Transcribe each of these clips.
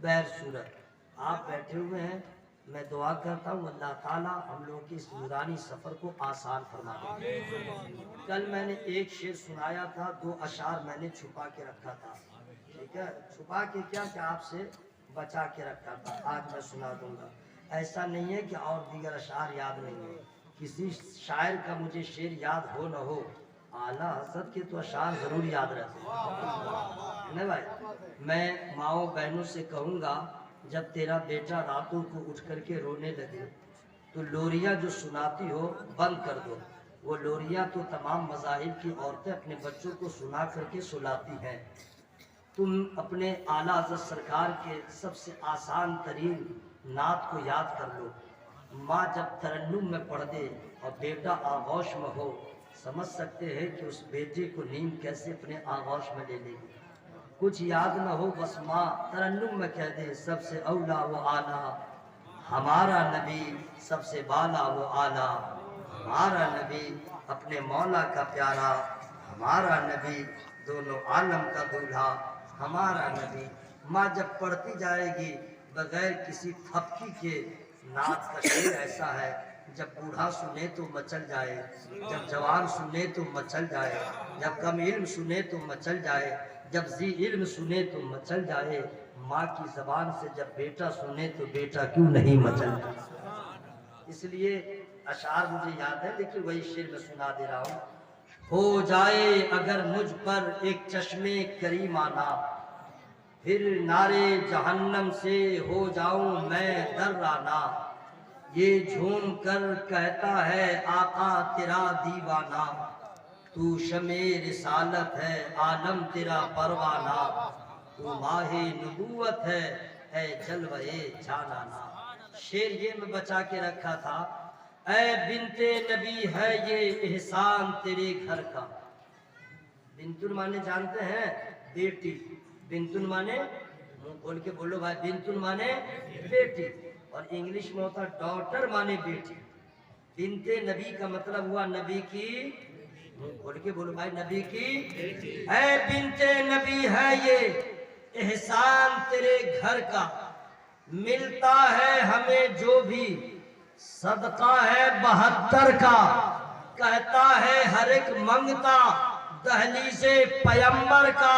بہر صورت آپ بیٹھے ہوئے ہیں، میں دعا کرتا ہوں اللہ تعالیٰ ہم لوگوں کے اس نورانی سفر کو آسان فرما دے۔ کل میں نے ایک شعر سنایا تھا، 2 اشعار میں نے چھپا کے رکھا تھا، ٹھیک ہے، چھپا کے کیا کہ آپ سے بچا کے رکھا تھا، آج میں سنا دوں گا۔ ایسا نہیں ہے کہ اور دیگر اشعار یاد نہیں ہے، کسی شاعر کا مجھے شعر یاد ہو نہ ہو، اعلیٰ حضرت کے تو اشعار ضرور یاد رہتے ہیں نا بھائی۔ میں ماؤں بہنوں سے کہوں گا جب تیرا بیٹا راتوں کو اٹھ کر کے رونے لگے تو لوریاں جو سناتی ہو بند کر دو۔ وہ لوریاں تو تمام مذاہب کی عورتیں اپنے بچوں کو سنا کر کے سلاتی ہیں، تم اپنے اعلیٰ حضرت سرکار کے سب سے آسان ترین نعت کو یاد کر لو۔ ماں جب ترنم میں پڑھ دے اور بیٹا آغوش میں ہو، سمجھ سکتے ہیں کہ اس بیٹے کو نیند کیسے اپنے آغوش میں لے لے گی۔ کچھ یاد نہ ہو بس ماں ترنم میں کہہ دے سب سے اولا و اعلیٰ ہمارا نبی، سب سے بالا و اعلیٰ ہمارا نبی، اپنے مولا کا پیارا ہمارا نبی، دونوں عالم کا دولہا ہمارا نبی۔ ماں جب پڑھتی جائے گی بغیر کسی تھپکی کے، نعت کا شعر ایسا ہے جب بوڑھا سنے تو مچل جائے، جب جوان سنے تو مچل جائے، جب کم علم سنے تو مچل جائے، جب ذی علم سنے تو مچل جائے، ماں کی زبان سے جب بیٹا سنے تو بیٹا کیوں نہیں مچل جائے۔ اس لیے اشعار مجھے یاد ہے لیکن وہی شعر میں سنا دے رہا ہوں۔ ہو جائے اگر مجھ پر ایک چشمے کریم آنا، پھر نارے جہنم سے ہو جاؤں میں درانا، یہ جھوم کر کہتا ہے آقا تیرا دیوانہ، تو شمع رسالت ہے عالم تیرا پروانہ، تو ماہ نبوت ہے اے جلوہ جانانا۔ شعر یہ میں بچا کے رکھا تھا، اے بنت نبی ہے یہ احسان تیرے گھر کا۔ بنتن مانے جانتے ہیں بیٹی، بنتن مانے منہ کھول کے بولو بھائی، بنتن مانے بیٹی، اور انگلش میں ہوتا ڈاٹر مانے بیٹی۔ بنت نبی کا مطلب ہوا نبی کی، منہ کھول کے بولو بھائی، نبی کی اے بنت نبی ہے یہ احسان تیرے گھر کا، ملتا ہے ہمیں جو بھی صدقہ ہے 72 کا، کہتا ہے ہر ایک منگتا دہلیز پیمبر کا،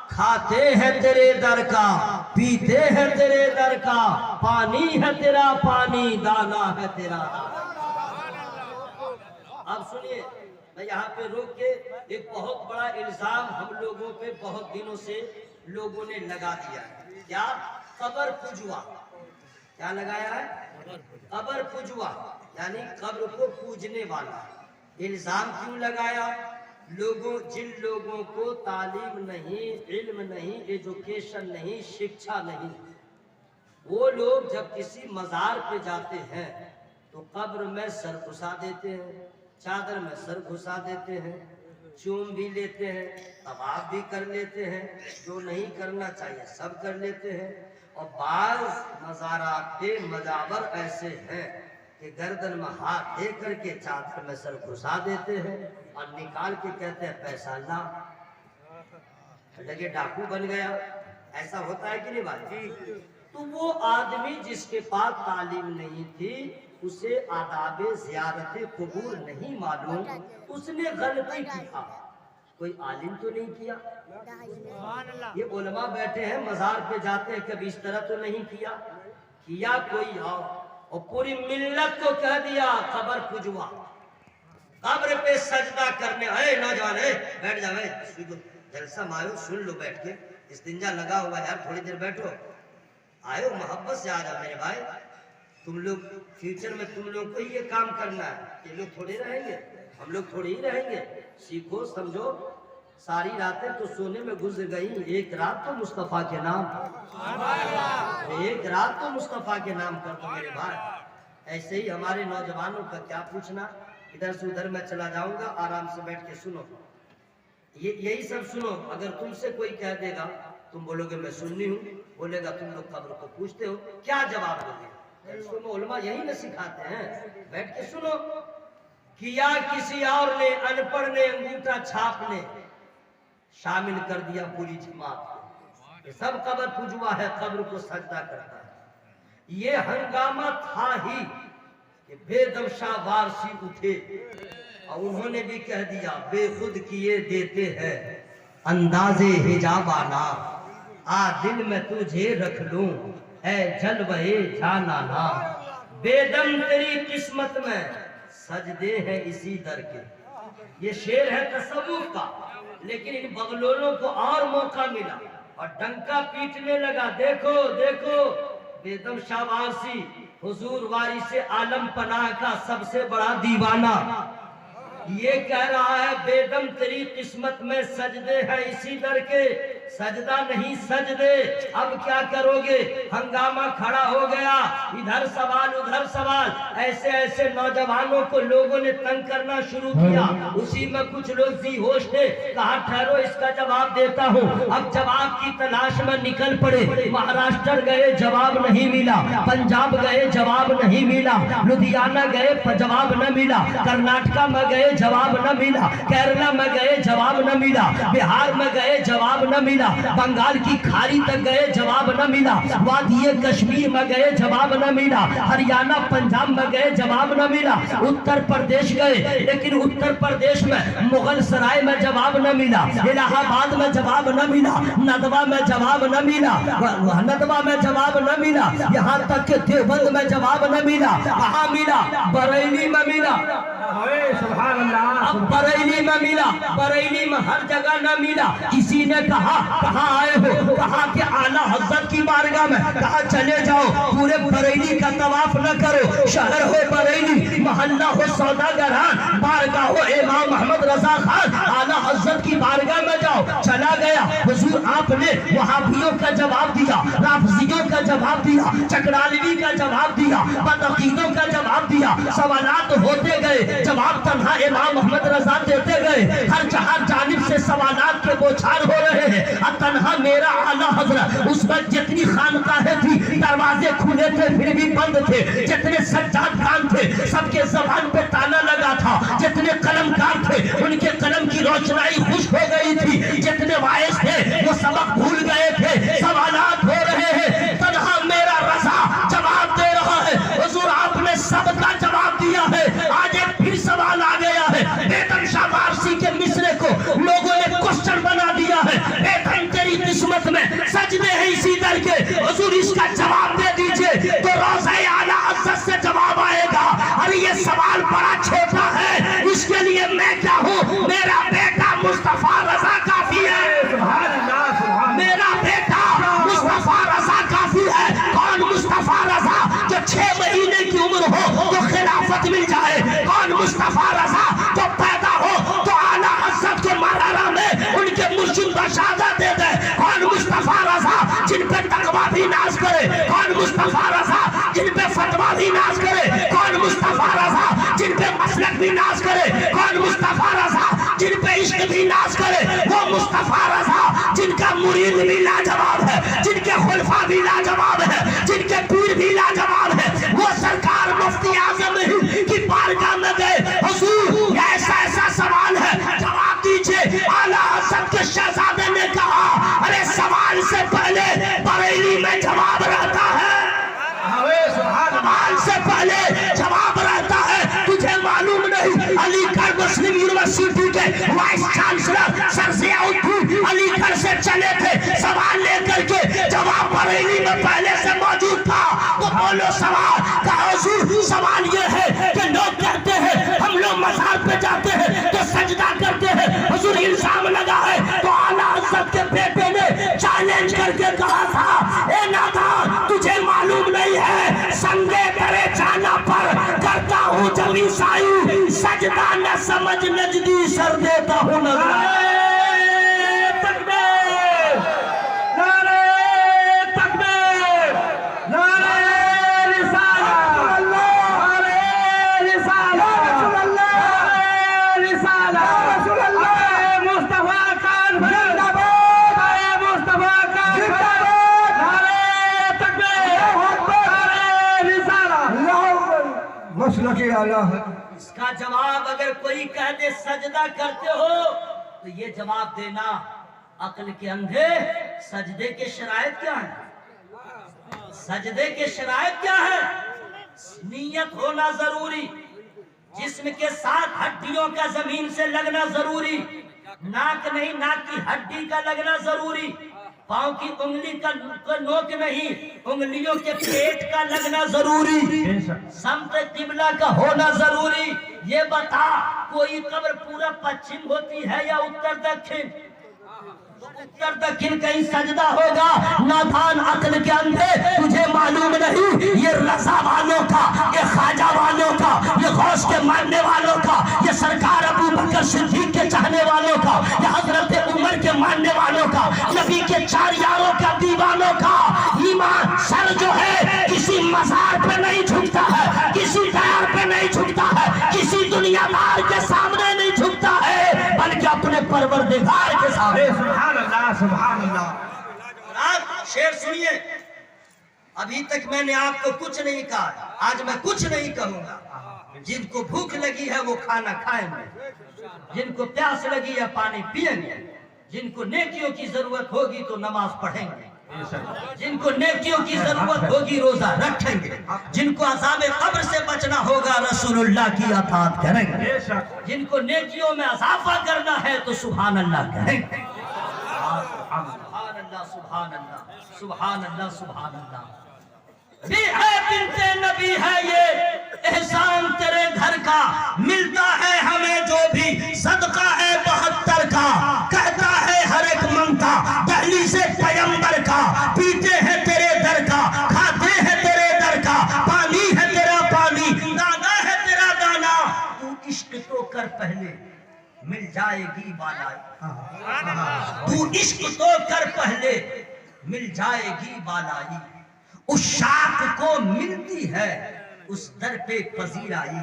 کھاتے ہیں تیرے در کا پیتے ہیں تیرے در کا، پانی ہے تیرا پانی دانا ہے تیرا۔ اب سنیے میں یہاں پہ روک کے، ایک بہت بڑا الزام ہم لوگوں پہ بہت دنوں سے لوگوں نے لگا دیا ہے، کیا؟ قبر پوجوا۔ کیا لگایا ہے؟ قبر پوجوا، یعنی قبر کو پوجنے والا۔ الزام کیوں لگایا؟ جن لوگوں کو تعلیم نہیں، علم نہیں، ایجوکیشن نہیں، شکشا نہیں، وہ لوگ جب کسی مزار پہ جاتے ہیں تو قبر میں سر گھسا دیتے ہیں، چادر میں سر گھسا دیتے ہیں، چوم بھی لیتے ہیں، طواف بھی کر لیتے ہیں، جو نہیں کرنا چاہیے سب کر لیتے ہیں۔ اور بعض مزارات پہ مجاور ایسے ہیں کہ گردن میں ہاتھ دے کر کے چادر میں سر گھسا دیتے ہیں اور نکال کے کہتے ہیں پیسہ لا، لگے ڈاکو بن گیا۔ ایسا ہوتا ہے کہ نہیں بھائی؟ تو وہ آدمی جس کے پاس تعلیم نہیں تھی، اسے آداب زیارت قبور نہیں معلوم، اس نے غلطی کی تھا، کوئی عالم تو نہیں کیا۔ یہ علماء بیٹھے ہیں مزار پہ جاتے ہیں، کبھی اس طرح تو نہیں کیا کوئی آؤ اور پوری ملت کو کہہ دیا قبر پوجوا، قبر پہ سجدہ کرنے۔ اے نوجوان بیٹھ جاؤ، جلسہ مارو سن لو بیٹھ کے، استنجا لگا ہوا یار تھوڑی دیر بیٹھو، آئے محبت سے آ جاؤ میرے بھائی، تم لوگ فیوچر میں تم لوگ کو یہ کام کرنا ہے، یہ لوگ تھوڑے رہیں گے، ہم لوگ تھوڑے ہی رہیں گے، سیکھو سمجھو۔ ساری راتیں تو سونے میں گزر گئی، ایک رات تو مصطفیٰ کے نام، ایک رات تو مصطفیٰ کے نام کر دو میرے بھائی۔ ایسے ہی ہمارے نوجوانوں کا کیا پوچھنا، ادھر سے ادھر میں چلا جاؤں گا، آرام سے بیٹھ کے سنو، یہی سب سنو۔ اگر تم سے کوئی کہہ دے گا تم بولو گے میں سننی ہوں، بولے گا تم لوگ قبر کو پوچھتے ہو، کیا جواب دو گے؟ علماء یہی نہ سکھاتے ہیں، بیٹھ کے سنو۔ کیا کسی اور نے، ان پڑھ نے، انگوٹھا چھاپ نے شامل کر دیا پوری جماعت کو، کہ سب قبر پجوا ہے، قبر کو سجدہ کرتا ہے۔ یہ ہنگامہ تھا ہی کہ بے دم شاہ وارسی اٹھے اور انہوں نے بھی کہہ دیا بے خود کیے دیتے ہیں انداز حجاب آنا، آ دل میں تجھے رکھ لوں اے جلوے جانانا، بے دم تیری قسمت میں سجدے ہیں اسی در کے۔ یہ شعر ہے تصوف کا، لیکن ان بغلولوں کو اور موقع ملا اور ڈنکا پیٹنے لگا۔ دیکھو دیکھو بیدم شاہ وارسی حضور وارث عالم پناہ کا سب سے بڑا دیوانہ یہ کہہ رہا ہے بیدم تیری قسمت میں سجدے ہیں اسی در کے، سجدہ نہیں سجدے، اب کیا کرو گے؟ ہنگامہ کھڑا ہو گیا، ادھر سوال ادھر سوال، ایسے ایسے نوجوانوں کو لوگوں نے تنگ کرنا شروع کیا۔ اسی میں کچھ لوگ ذی ہوش تھے، کہا ٹھہرو اس کا جواب دیتا ہوں۔ اب جواب کی تلاش میں نکل پڑے، مہاراشٹر گئے جواب نہیں ملا، پنجاب گئے جواب نہیں ملا، لدھیانہ گئے جواب نہ ملا، کرناٹکا میں گئے جواب نہ ملا، کیرلا میں گئے جواب نہ ملا، بہار میں گئے جواب نہ ملا، بنگال کی کھاری تک گئے جواب نہ ملا، وادی کشمیر میں گئے جواب نہ ملا، ہریانہ پنجاب میں گئے جواب نہ ملا، اتر پردیش گئے لیکن اتر پردیش میں مغل سرائے میں جواب نہ ملا، الہ آباد میں جواب نہ ملا، ندوہ میں جواب نہ ملا، ندوہ میں جواب نہ ملا، یہاں تک کہ دیوبند میں جواب نہ ملا۔ کہاں ملا؟ بریلی میں ملا۔ سبحان اللہ۔ اب بریلی میں ملا، بریلی میں ہر جگہ نہ ملا۔ کسی نے کہا کہاں آئے ہو؟ کہا کہ اعلیٰ حضرت کی بارگاہ میں۔ کہا چلے جاؤ، پورے بریلی کا طواف نہ کرو، شہر ہو بریلی، محلہ ہو سوداگران، بارگاہ ہو امام محمد رضا خان، اعلیٰ حضرت کی بارگاہ میں جاؤ۔ چلا گیا، حضور آپ نے وہابیوں کا جواب دیا، رافضیوں کا جواب دیا، چکرالوی کا جواب دیا، بدعقیدوں کا جواب دیا۔ سوالات ہوتے گئے، جواب تنہا امام محمد رضا دیتے گئے۔ ہر جانب سے سوالات کے بوچھار ہو رہے ہیں، اور تنہا میرا اعلیٰ حضرت، اس وقت جتنی خانقاہیں تھی دروازے کھلے تھے پھر بھی بند تھے، جتنے سجاد خان تھے سب کے زبان پہ تالا لگا تھا، جتنے قلم کار تھے ان کے قلم کی روشنائی خشک ہو گئی تھی، جتنے وائس تھے وہ سبق بھول گئے تھے، سوالات ہو رہے ہیں، تنہا میرا رضا جواب دے رہا ہے۔ حضور آپ نے سب کا جواب دیا ہے، آج ایک پھر سوال آ گیا ہے۔ بیدم شاہ وارسی کے مصرے کو لوگوں نے کوسچن بنا دیا ہے، بیدم تیری قسمت میں سجدے ہیں اسی در کے، حضور اس کا جواب دے دیجئے تو روزہ اعلیٰ حضرت سے جواب آئے گا۔ اور یہ سوال بڑا چھوٹا ہے، اس کے لیے میں کیا ہوں؟ میرا بیٹا مصطفیٰ رضا کافی ہے۔ سبحان اللہ، سبحان اللہ۔ میرا بیٹا مصطفیٰ رضا کافی ہے۔ کون مصطفیٰ رضا؟ جو 6 مہینے کی عمر ہو تو خلافت مل جائے۔ کون مصطفیٰ رضا؟ جو پیدا ہو تو اعلیٰ حضرت کو مرارہ میں ان کے مرشد کا شہادت دے دے۔ کون مصطفیٰ رضا؟ جن پہ تقویٰ بھی ناز کرے۔ کون مصطفیٰ رضا؟ جن پہ فتویٰ بھی ناز کرے۔ کون مصطفیٰ رضا؟ جن پہ مسلک بھی ناز کرے۔ کون مصطفیٰ رضا؟ جن پہ عشق بھی ناز کرے۔ وہ مصطفیٰ رضا جن کا مرید بھی لاجواب ہے، جن کے خلفاء بھی لاجواب ہے، جن کے پیر بھی لاجواب ہے، وہ سرکار مفتی اعظم کی بارگاہ میں گئے۔ حضور ایسا ایسا سوال ہے، جواب دیجئے۔ اعلیٰ حضرت کے شہزادے نے کہا ارے سوال سے پہلے بریلی میں جواب رہتا ہے، سوال سے پہلے جواب رہتا ہے۔ تجھے معلوم نہیں علی گڑھ مسلم یونیورسٹی کے وائس چانسلر سر ضیاء الدین علی گڑھ سے چلے تھے سوال لے کر کے، جواب بریلی میں پہلے سے موجود تھا۔ تو بولو سوال کا حضور، سوال یہ ہے کہ لوگ کہتے ہیں ہم لوگ مزار پہ جاتے ہیں تو سجدہ کرتے ہیں، حضور الزام لگا ہے۔ تو اعلیٰ حضرت کے بیٹے نے چیلنج کر کے کہا تھا اے نادان تجھے معلوم نہیں ہے سنگے کرے جانا پر کرتا ہوں جب عیسائی سجدہ نہ سمجھ نجدی سر دیتا ہوں نظر۔ اس کا جواب اگر کوئی کہہ دے سجدہ کرتے ہو تو یہ جواب دینا عقل کے اندھے سجدے کے شرائط کیا ہیں؟ سجدے کے شرائط کیا ہے؟ نیت ہونا ضروری، جسم کے ساتھ ہڈیوں کا زمین سے لگنا ضروری، ناک نہیں، ناک کی ہڈی کا لگنا ضروری، پاؤں کی انگلی کا نوک نہیں، انگلیوں کے پیٹ کا لگنا ضروری، سمت قبلہ کا ہونا ضروری۔ یہ بتا کوئی قبر پورا پچھم ہوتی ہے یا اتر دکھن؟ اتر دکھن کہیں سجدہ ہوگا؟ نادان عقل کے اندھے، تجھے معلوم نہیں یہ رضا والوں کا، یہ خواجہ والوں کا، یہ غوث کے ماننے والوں کا، یہ سرکار ابو بکر صدیق کے چاہنے والوں کا، یہ حضرت عمر کے ماننے والوں کا، نبی کے 4 یاروں کا، دیوانوں کا ایمان سر جو ہے کسی مزار پہ نہیں جھکتا ہے، کسی دیار پہ نہیں جھکتا ہے، کسی دنیا دار کے سامنے نہیں جھکتا ہے، بلکہ اپنے پروردگار کے سامنے۔ سبحان اللہ سبحان اللہ۔ شعر سنیے، ابھی تک میں نے آپ کو کچھ نہیں کہا، آج میں کچھ نہیں کہوں گا۔ جن کو بھوک لگی ہے وہ کھانا کھائیں گے، جن کو پیاس لگی ہے پانی پئیں گے، جن کو نیکیوں کی ضرورت ہوگی تو نماز پڑھیں گے، جن کو نیکیوں کی ضرورت ہوگی روزہ رکھیں گے، جن کو عذاب قبر سے بچنا ہوگا رسول اللہ کی اطاعت کریں گے، جن کو نیکیوں میں اضافہ کرنا ہے تو سبحان اللہ کہیں گے۔ سبحان اللہ سبحان اللہ سبحان اللہ سبحان اللہ۔ بھی ہے بنت نبی ہے یہ احسان تیرے گھر کا، ملتا ہے ہمیں جو بھی صدقہ ہے 72 کا، کہتا ہے ہر ایک منگتا دہلی سے پیغمبر کا، پیتے ہیں تیرے در کا، کھاتے ہیں تیرے در کا، پانی ہے تیرا پانی، دانا ہے تیرا دانا، تو عشق تو کر پہلے مل جائے گی بالائی، تو عشق تو کر پہلے مل جائے گی بالائی، اس شاخ کو ملتی ہے اس در پہ پذیرائی،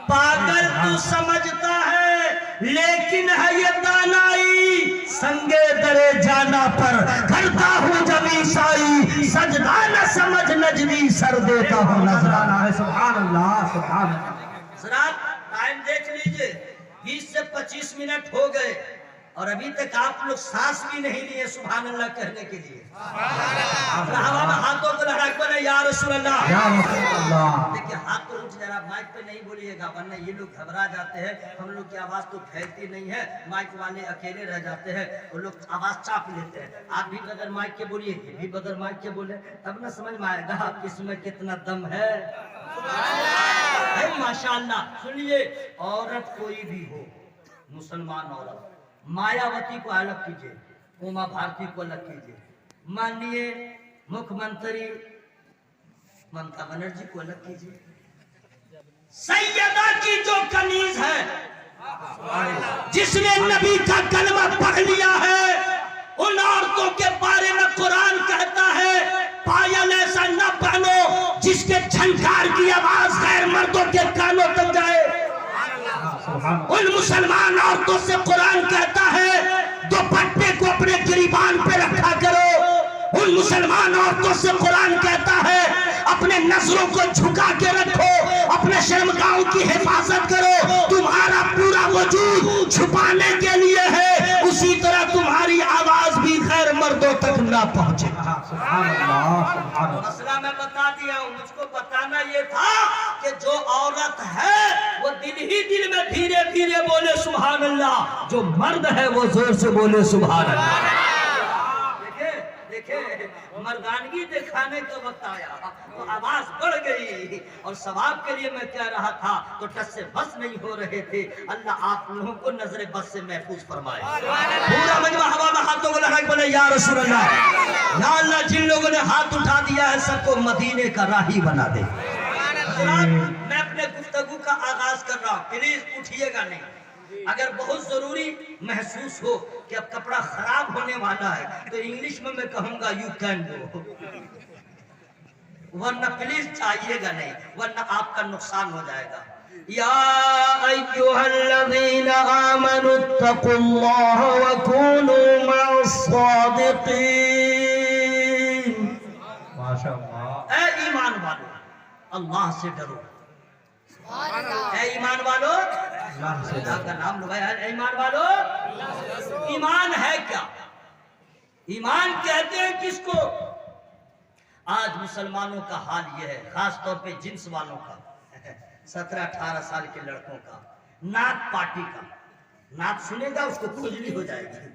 پاگل تو سمجھتا ہے لیکن ہے یہ دانائی، سنگے درے جانا پر کرتا ہوں جمی سائی، سجدہ نہ سمجھ نجمی سر دیتا ہوں نظرانہ۔ سبحان اللہ سبحان اللہ۔ ذرا ٹائم دیکھ لیجئے، 20 سے 25 منٹ ہو گئے اور ابھی تک آپ لوگ سانس بھی نہیں لیے سبحان اللہ کہنے کے لیے۔ ہوا میں ہاتھوں کو لہرا کے بولے یا رسول اللہ، یا رسول اللہ۔ دیکھیں ہاتھ تو اٹھ جائے، مائک پہ نہیں بولیے گا ورنہ یہ لوگ گھبرا جاتے ہیں، ہم لوگ کی آواز تو پھیلتی نہیں ہے، مائک والے اکیلے رہ جاتے ہیں، وہ لوگ آواز چاپ لیتے ہیں۔ آپ بھی بغیر مائک کے بولیے، یہ بھی بغیر مائک کے بولے، تب نہ سمجھ میں آئے گا آپ اس میں کتنا دم ہے۔ ماشاءاللہ سنیے، عورت کوئی بھی ہو، مسلمان عورت، مایاوتی کو الگ کیجئے، اوما بھارتی کو الگ کیجئے، مانیے مکھ منتری ممتا بنرجی کو الگ کیجئے، سیدہ کی جو کنیز ہے جس نے نبی کا کلمہ پڑھ لیا ہے، ان عورتوں کے بارے میں قرآن کہتا ہے پائل ایسا نہ پہنو جس کے جھنکار کی آواز غیر مردوں کے کانوں تک جائے۔ ان مسلمان عورتوں سے قرآن کہتا ہے دوپٹے کو اپنے گریبان پہ رکھا کرو۔ ان مسلمان عورتوں سے قرآن کہتا ہے اپنے نظروں کو جھکا کے رکھو، اپنے شرمگاہوں کی حفاظت کرو، تمہارا پورا وجود چھپانے کے لیے ہے، اسی طرح تمہاری آواز بھی غیر مردوں تک نہ پہنچے۔ مسئلہ میں بتا دیا ہوں، مجھ کو بتانا یہ تھا کہ جو عورت ہے وہ دل ہی دل میں دھیرے دھیرے بولے سبحان اللہ، جو مرد ہے وہ زور سے بولے سبحان اللہ۔ دیکھیں مردانگی دکھانے کا وقت آیا تو آواز بڑھ گئی، اور ثواب کے لیے میں کہہ رہا تھا تو ٹس سے بس نہیں ہو رہے تھے۔ اللہ آپ لوگوں کو نظر بس سے محفوظ فرمائے۔ پورا مجمع ہوا میں ہاتھوں کو لہرا کے بولے یا رسول اللہ، یا اللہ جن لوگوں نے ہاتھ اٹھا دیا ہے سب کو مدینے کا راہی بنا دے۔ میں اپنے گفتگو کا آغاز کر رہا ہوں، پلیز اٹھیے گا نہیں۔ اگر بہت ضروری محسوس ہو کہ اب کپڑا خراب ہونے والا ہے تو انگلش میں کہوں گا یو کین گو، ورنہ پلیز چاہیے گا نہیں، ورنہ آپ کا نقصان ہو جائے گا۔ یا ایھا الذین آمنوا اتقوا اللہ وکونوا مع الصادقین۔ ماشاءاللہ، اے ایمان والو اللہ سے ڈرو، اے ایمان والو اللہ کا نام لو، اے ایمان والو۔ ایمان ہے کیا؟ ایمان کہتے ہیں کس کو؟ آج مسلمانوں کا حال یہ ہے، خاص طور پہ جنس والوں کا، 17-18 سال کے لڑکوں کا، نعت پارٹی کا، نعت سنے گا اس کو کھجلی ہو جائے گی،